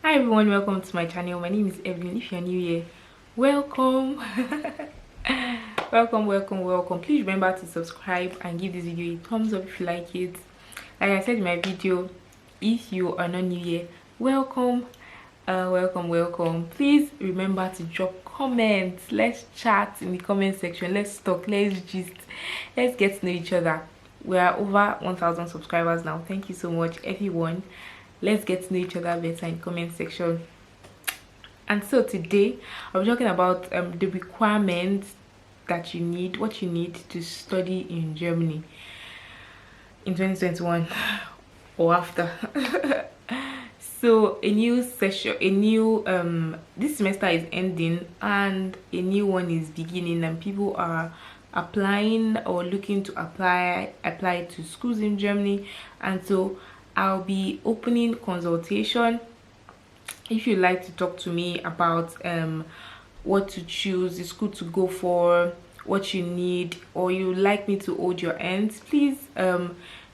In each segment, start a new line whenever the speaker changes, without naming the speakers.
Hi everyone, welcome to my channel. My name is Evelyn. If you're new here, welcome. welcome. Please remember to subscribe and give this video a thumbs up if you like it. Like I said in my video, if you are not new here, welcome. Welcome. Please remember to drop comments. Let's chat in the comment section. Let's talk, let's gist, let's get to know each other. We are over 1,000 subscribers now. Thank you so much everyone. Let's get to know each other better in the comment section. And so today I'm talking about the requirements that you need, what you need to study in Germany in 2021 or after. So a new session, this semester is ending and a new one is beginning, and people are applying or looking to apply to schools in Germany. And so I'll be opening consultation. If you'd like to talk to me about what to choose, the school to go for, what you need, or you'd like me to hold your hands, please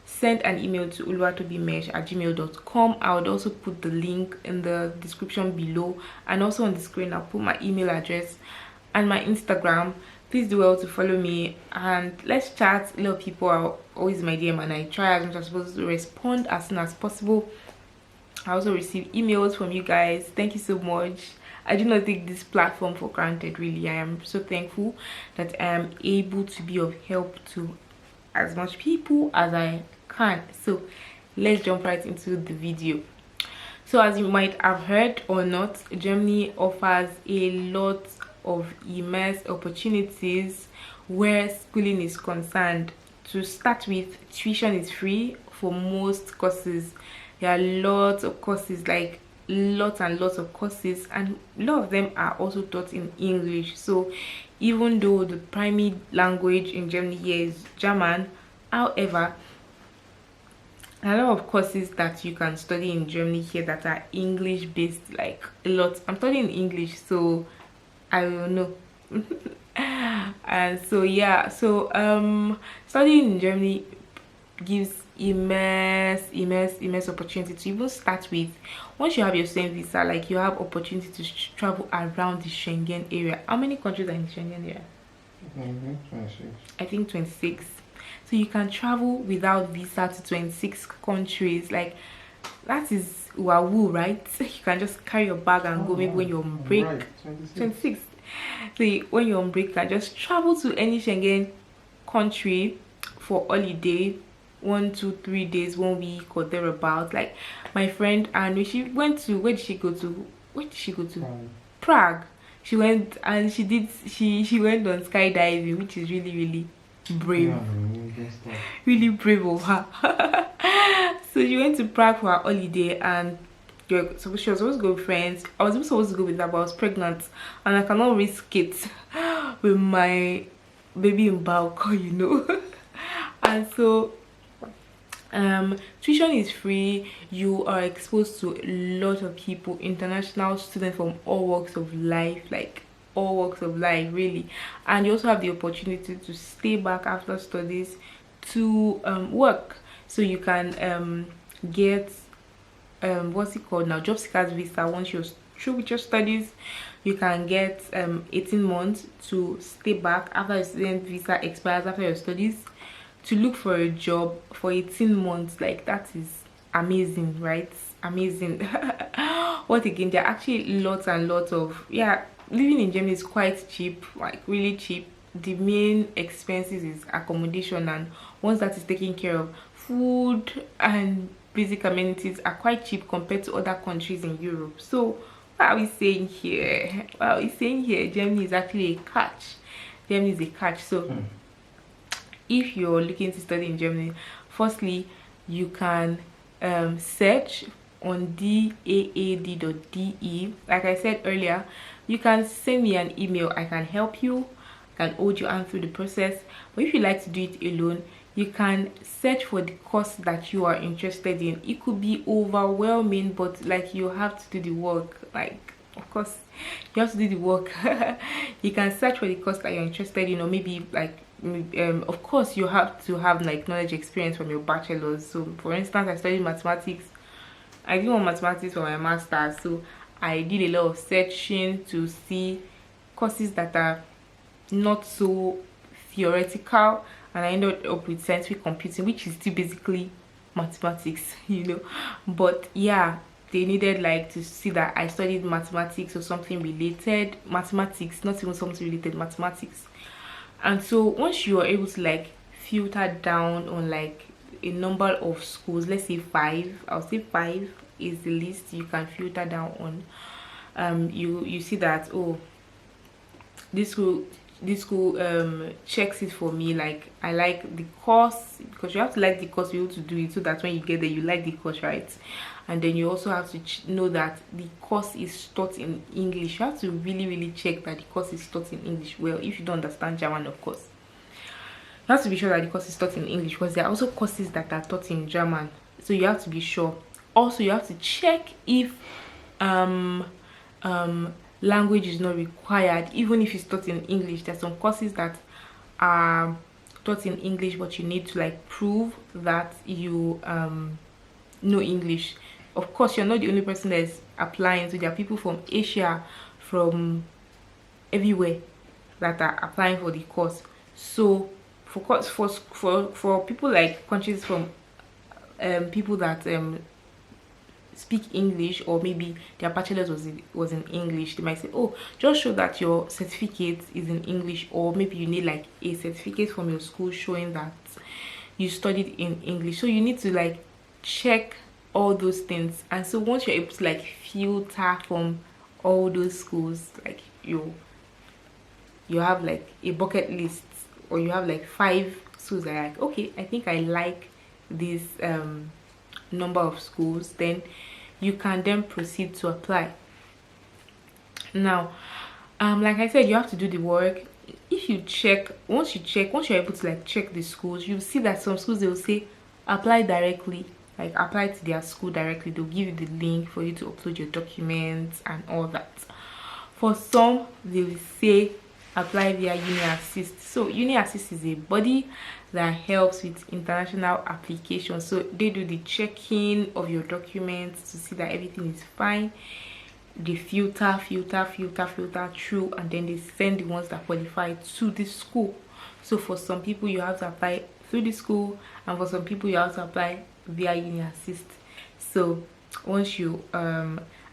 send an email to oluwatobimesh@gmail.com. I would also put the link in the description below, and also on the screen I'll put my email address and my Instagram. Please do well to follow me and let's chat. A lot of people are always in my DM and I try as much as possible to respond as soon as possible. I also receive emails from you guys. Thank you so much. I do not take this platform for granted, really. I am so thankful that I am able to be of help to as much people as I can. So let's jump right into the video. So as you might have heard or not, Germany offers a lot of immense opportunities where schooling is concerned. To start with, tuition is free for most courses. There are lots of courses, like lots and lots of courses, and a lot of them are also taught in English. So even though the primary language in Germany here is German, however, a lot of courses that you can study in Germany here that are English based, like a lot. I'm studying English, so I don't know. And so yeah, so studying in Germany gives immense opportunity to even start with. Once you have your same visa, like you have opportunity to travel around the Schengen area. How many countries are in the Schengen area?
26.
I think 26. So you can travel without visa to 26 countries. Like that is wahoo, right? You can just carry your bag and go. Maybe when you're on break.
Right,
26. So when you're on break, you can just travel to any Schengen country for holiday, 1, 2, 3 days, 1 week or thereabouts. Like my friend, and she went to, where did she go to? Prague. She went and she went on skydiving, which is really brave.
Yeah,
Really brave of her. So she went to Prague for her holiday, and she was supposed to go with friends. I was supposed to go with her, but I was pregnant and I cannot risk it with my baby in bulk, you know. And so tuition is free. You are exposed to a lot of people, international students from all walks of life, like all walks of life, really. And you also have the opportunity to stay back after studies to work. So you can get what's it called now, job seekers visa. Once you're through with your studies, you can get 18 months to stay back after your student visa expires after your studies, to look for a job for 18 months. Like that is amazing, right? Amazing. What again, there are actually lots and lots of, yeah, living in Germany is quite cheap, like really cheap. The main expenses is accommodation, and once that is taken care of, food and basic amenities are quite cheap compared to other countries in Europe. So what are we saying here? What are we saying here? Germany is actually a catch. Germany is a catch. So if you're looking to study in Germany, firstly you can search on daad.de. like I said earlier, you can send me an email. I can help you, can hold your hand through the process. But if you like to do it alone, you can search for the course that you are interested in. It could be overwhelming, but like you have to do the work. Like, of course you have to do the work. You can search for the course that you're interested in, or maybe like of course you have to have like knowledge experience from your bachelor's. So for instance, I studied mathematics I didn't want mathematics for my master's, so I did a lot of searching to see courses that are not so theoretical, and I ended up with scientific computing, which is still basically mathematics, you know. But yeah, they needed like to see that I studied mathematics or something related, mathematics, not even something related, mathematics. And so once you are able to like filter down on like a number of schools, let's say 5, I'll say 5 is the list you can filter down on. You see that, oh, this school checks it for me, like I like the course, because you have to like the course to be able to do it, so that when you get there you like the course, right? And then you also have to know that the course is taught in English. You have to really check that the course is taught in English. Well, if you don't understand German, of course, you have to be sure that the course is taught in English, because there are also courses that are taught in German, so you have to be sure. Also, you have to check if language is not required, even if it's taught in English. There's some courses that are taught in English, but you need to like prove that you know English. Of course, you're not the only person that is applying, so there are people from Asia, from everywhere, that are applying for the course. So for people like countries from people that speak English, or maybe their bachelor's was in English, they might say, oh, just show that your certificate is in English, or maybe you need like a certificate from your school showing that you studied in English. So you need to like check all those things. And so once you're able to like filter from all those schools, like you have like a bucket list, or you have like 5 schools that are like, okay, I think I like this number of schools, then you can then proceed to apply. Now like I said, you have to do the work. If you check, once you're able to like check the schools, you'll see that some schools, they will say apply directly, like apply to their school directly. They'll give you the link for you to upload your documents and all that. For some, they will say apply via Uni Assist. So Uni Assist is a body that helps with international applications. So they do the checking of your documents to see that everything is fine. They filter through, and then they send the ones that qualify to the school. So for some people, you have to apply through the school, and for some people, you have to apply via Uni Assist. So once you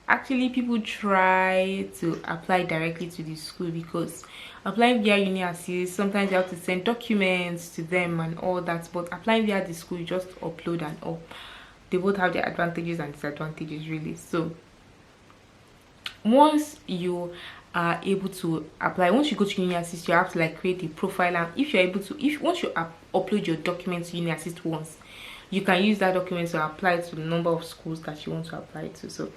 actually, people try to apply directly to the school, because applying via Uni Assist, sometimes you have to send documents to them and all that, but applying via the school, you just upload and all. They both have their advantages and disadvantages, really. So once you are able to apply, once you go to Uni Assist, you have to like create a profile. And if you're able to, once you upload your documents to Uni Assist once, you can use that document to apply to the number of schools that you want to apply to. So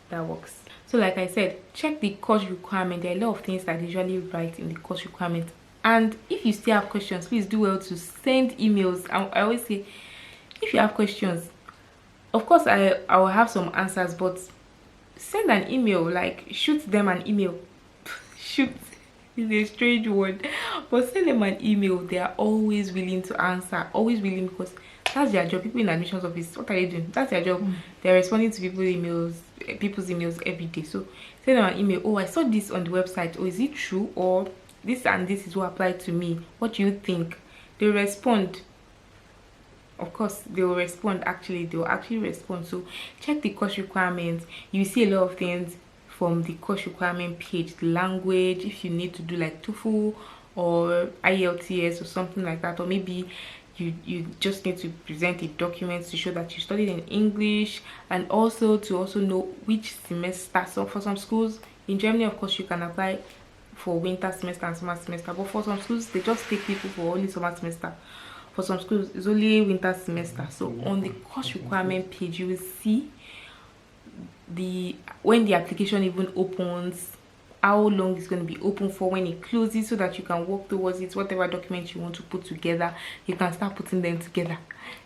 that works. So like I said, check the course requirement. There are a lot of things that they usually write in the course requirement. And if you still have questions, please do well to send emails. I always say, if you have questions, of course I will have some answers, but send an email, like shoot them an email. Shoot is a strange word, but send them an email. They are always willing to answer, always willing, because that's their job. People in admissions office, what are they doing? That's their job. They're responding to people's emails every day. So send them an email. Oh, I saw this on the website. Oh, is it true? Or this and this is what applied to me. What do you think? They respond. Of course, they will respond. Actually, they will actually respond. So check the course requirements. You see a lot of things from the course requirement page. The language, if you need to do like TOEFL or IELTS or something like that, or maybe you just need to present a document to show that you studied in English, and also to know which semester. So for some schools in Germany, of course, you can apply for winter semester and summer semester, but for some schools they just take people for only summer semester. For some schools it's only winter semester. So on the course requirement page, you will see when the application even opens, how long it's going to be open for, when it closes, so that you can work towards it. Whatever documents you want to put together, you can start putting them together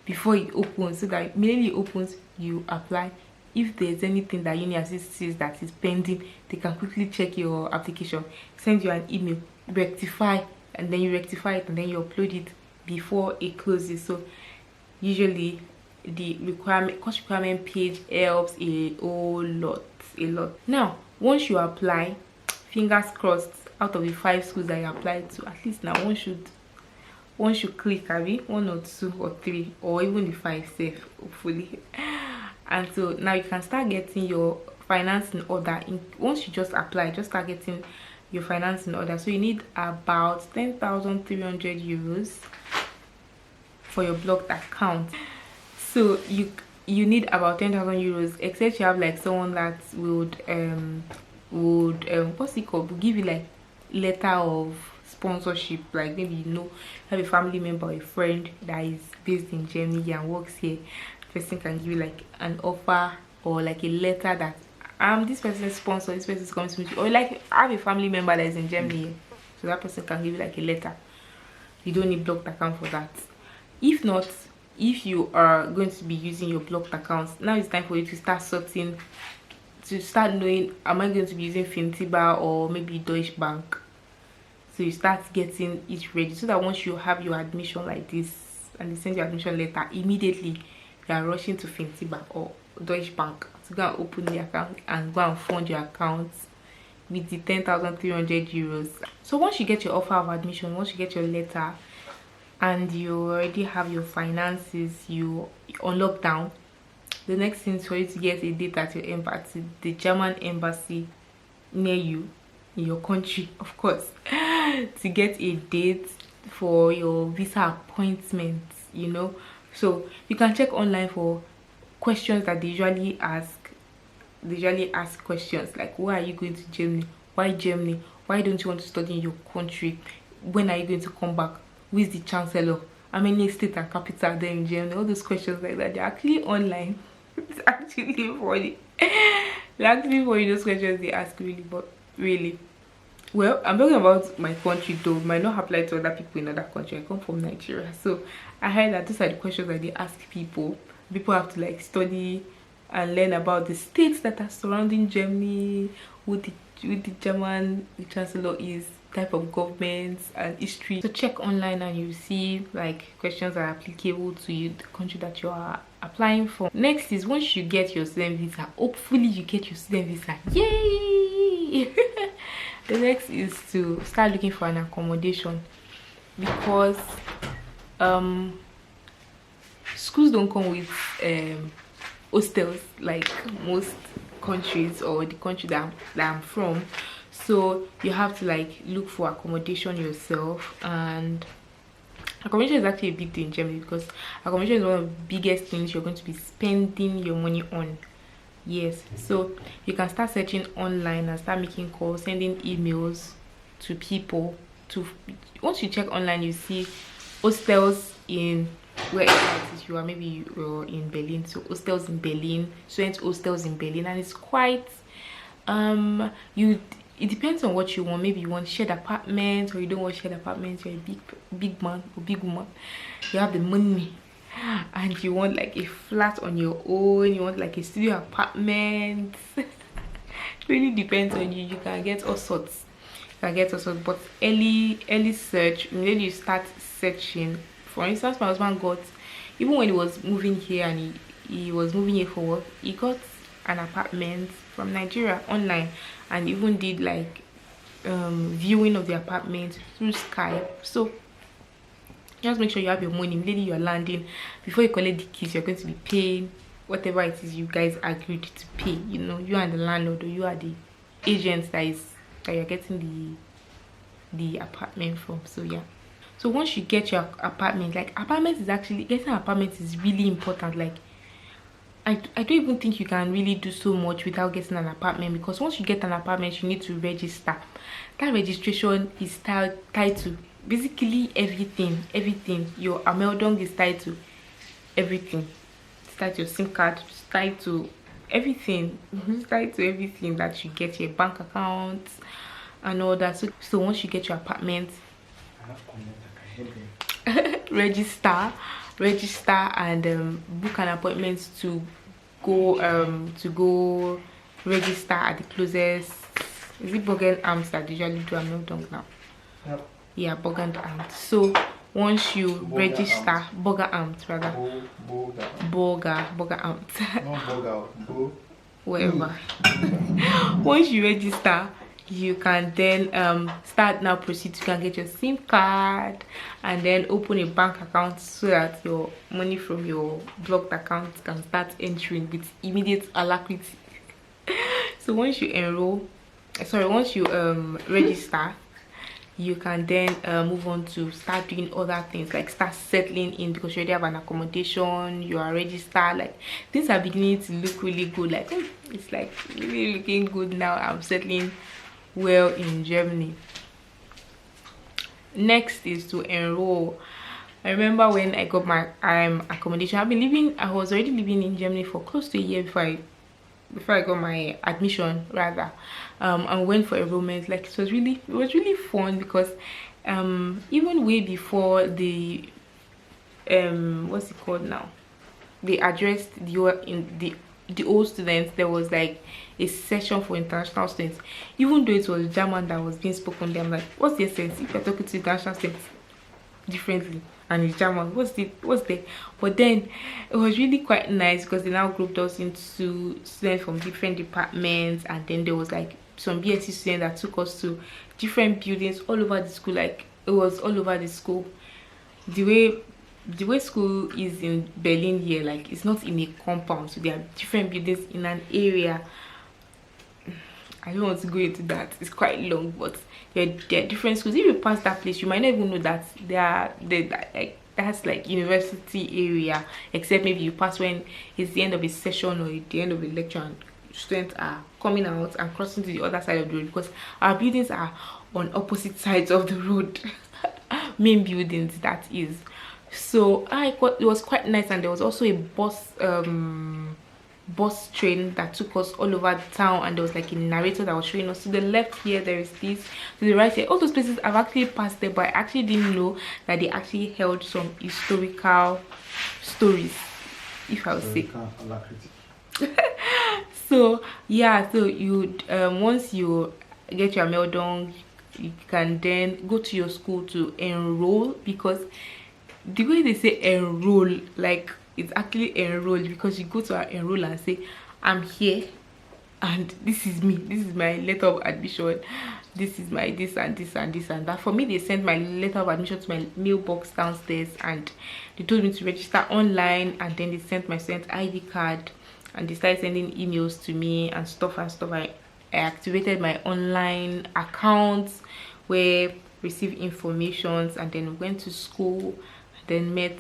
before it opens, so that immediately it opens, you apply. If there's anything that Uni Assist says that is pending, they can quickly check your application, send you an email, rectify, and then you rectify it, and then you upload it before it closes. So usually the course requirement page helps a whole lot, a lot. Now once you apply, fingers crossed, out of the 5 schools that you applied to, at least now one should click, I mean 1 or 2 or 3 or even the 5 safe, hopefully. And so now you can start getting your finance in order. Once you just apply, just start getting your finance in order. So you need about 10,300 euros for your blocked account. So you need about 10,000 euros, except you have like someone that would what's it called, would give you like letter of sponsorship, like maybe have a family member or a friend that is based in Germany and works here. The person can give you like an offer or like a letter that this person's sponsor, this person is coming to meet you, or like I have a family member that is in Germany, so that person can give you like a letter. You don't need blocked account for that. If not, if you are going to be using your blocked accounts, now it's time for you to start sorting, to start knowing, am I going to be using Fintiba or maybe Deutsche Bank? So you start getting it ready, so that once you have your admission like this and they send you admission letter, immediately you are rushing to Fintiba or Deutsche Bank to go and open the account and go and fund your account with the 10,300 euros. So once you get your offer of admission, once you get your letter and you already have your finances, you on lockdown, the next thing is for you to get a date at your embassy, the German embassy near you in your country, of course, to get a date for your visa appointment, so you can check online for questions that they usually ask. They usually ask questions like, why are you going to Germany? Why Germany? Why don't you want to study in your country? When are you going to come back? Who is the chancellor? How many state and capital are there in Germany? All those questions like that, they're actually online. It's actually funny. They're actually funny, those questions they ask, really. But really, well, I'm talking about my country though. It might not apply to other people in other countries. I come from Nigeria, so I heard that those are the questions that they ask people. People have to like study and learn about the states that are surrounding Germany, who the German chancellor is, type of governments, and history. So check online and you see like questions that are applicable to you, the country that you are applying for. Next is, once you get your student visa, hopefully you get your student visa, yay. The next is to start looking for an accommodation, because schools don't come with hostels like most countries, or the country that I'm from. So you have to like look for accommodation yourself, and accommodation is actually a big thing in Germany, because accommodation is one of the biggest things you're going to be spending your money on. Yes, so you can start searching online and start making calls, sending emails to people. Once you check online, you see hostels in wherever it is you are. Maybe you're in Berlin, so hostels in Berlin, student hostels in Berlin, and it's quite it depends on what you want. Maybe you want shared apartments, or you don't want shared apartments. You're a big man or big woman, you have the money and you want like a flat on your own, you want like a studio apartment. It really depends on you. You can get all sorts. But early search, immediately you start searching. For instance, my husband got, even when he was moving here and he was moving here for work, he got an apartment from Nigeria online, and even did like viewing of the apartment through Skype. So just make sure you have your money immediately you're landing. Before you collect the keys, you're going to be paying whatever it is you guys agreed to pay. You and the landlord, or you are the agent that you're getting the apartment from. So yeah, so once you get your apartment, like getting an apartment is really important. Like I don't even think you can really do so much without getting an apartment, because once you get an apartment, you need to register. That registration is tied to basically everything. Your ameldong is tied to everything. It's tied to your SIM card, it's tied to everything. It's tied to everything that you get, your bank account and all that. So once you get your apartment, register and book an appointment to go register at the closest. Is it Bogen Arms that usually do ameldong now?
Yep.
Yeah, Bogen Arms. So once you
Burger
register,
Amt.
Burger Amt rather, Burger Amt,
Not burger, bo.
whatever. Once you register, you can then start now proceed. You can get your SIM card and then open a bank account so that your money from your blocked account can start entering with immediate alacrity. So once you once you register, you can then move on to start doing other things, like start settling in, because you already have an accommodation, you are registered, like things are beginning to look really good, like it's like really looking good now. I'm settling well in Germany. Next is to enroll. I remember when I got my accommodation, I was already living in Germany for close to a year before I got my admission rather, and went for enrollment. Like it was really fun, because even way before the what's it called now, they addressed the old students, there was like a session for international students. Even though it was German that was being spoken there, I'm like, what's the essence if you're talking to international students differently and it's German? What's there? But then it was really quite nice, because they now grouped us into students from different departments, and then there was like some BSc students that took us to different buildings all over the school. Like it was all over the school. The way school is in Berlin here, like it's not in a compound, so there are different buildings in an area. I don't want to go into that, it's quite long, but there are different schools. If you pass that place, you might not even know that like that's like university area, except maybe you pass when it's the end of a session or the end of a lecture and students are coming out and crossing to the other side of the road, because our buildings are on opposite sides of the road. Main buildings, that is. So it was quite nice, and there was also a bus train that took us all over the town, and there was like a narrator that was showing us. To the left here there is this, to the right here, all those places I've actually passed there, but I actually didn't know that they actually held some historical stories, if I would say. So yeah, so you once you get your mail done, you can then go to your school to enroll, because the way they say enroll, like it's actually enrolled, because you go to enroll and say, I'm here and this is me, this is my letter of admission, this is my this and this and this and that. For me, they sent my letter of admission to my mailbox downstairs, and they told me to register online, and then they sent my student ID card, and they started sending emails to me and stuff. I activated my online accounts where receive informations, and then went to school, then met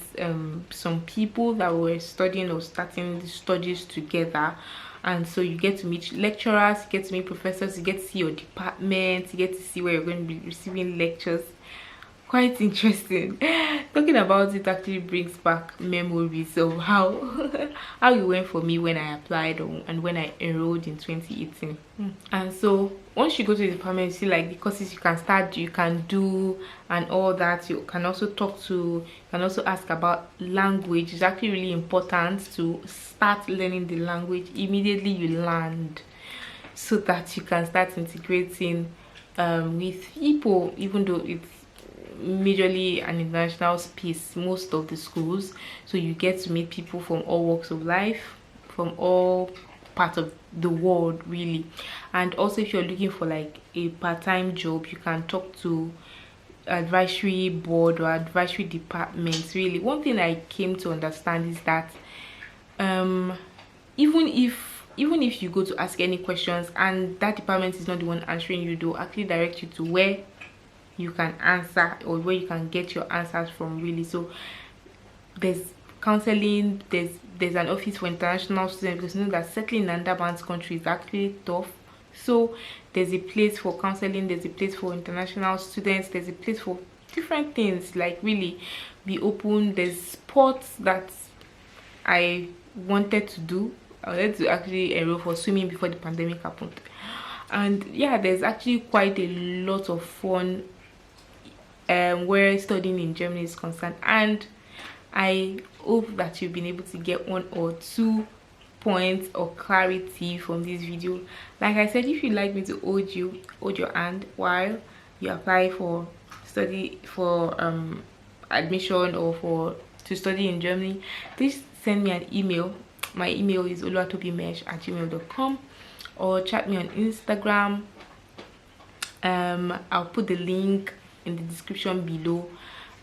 some people that were studying or starting the studies together. And so you get to meet lecturers, you get to meet professors, you get to see your department, you get to see where you're going to be receiving lectures. Quite interesting. Talking about it actually brings back memories of how it went for me when I applied and when I enrolled in 2018. And so once you go to the department, you see like the courses you can start, you can do, and all that. You can also ask about language. It's actually really important to start learning the language immediately you land, so that you can start integrating with people, even though it's majorly an international space, most of the schools. So you get to meet people from all walks of life, from all parts of the world, really. And also, if you're looking for like a part-time job, you can talk to advisory board or advisory departments. Really, one thing I came to understand is that even if you go to ask any questions and that department is not the one answering you, they'll actually direct you to where you can answer, or where you can get your answers from, really. So there's counseling, there's an office for international students, because you know that settling in underbanked country is actually tough. So there's a place for counseling, there's a place for international students, there's a place for different things. Like, really be open. There's sports that I wanted to do. I wanted to actually enroll for swimming before the pandemic happened. And yeah, there's actually quite a lot of fun where studying in Germany is concerned. And I hope that you've been able to get 1 or 2 points or clarity from this video. Like I said, if you'd like me to hold your hand while you apply for admission or for to study in Germany, please send me an email. My email is oluwatobimesh@gmail.com, or chat me on Instagram. I'll put the link in the description below.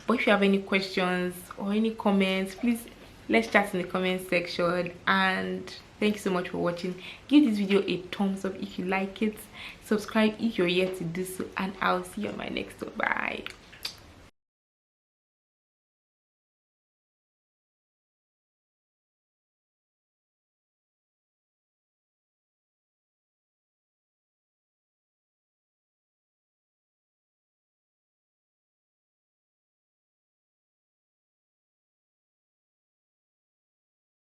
But if you have any questions or any comments, please let's chat in the comment section. And thank you so much for watching. Give this video a thumbs up if you like it, subscribe if you're yet to do so, and I'll see you on my next one. Bye.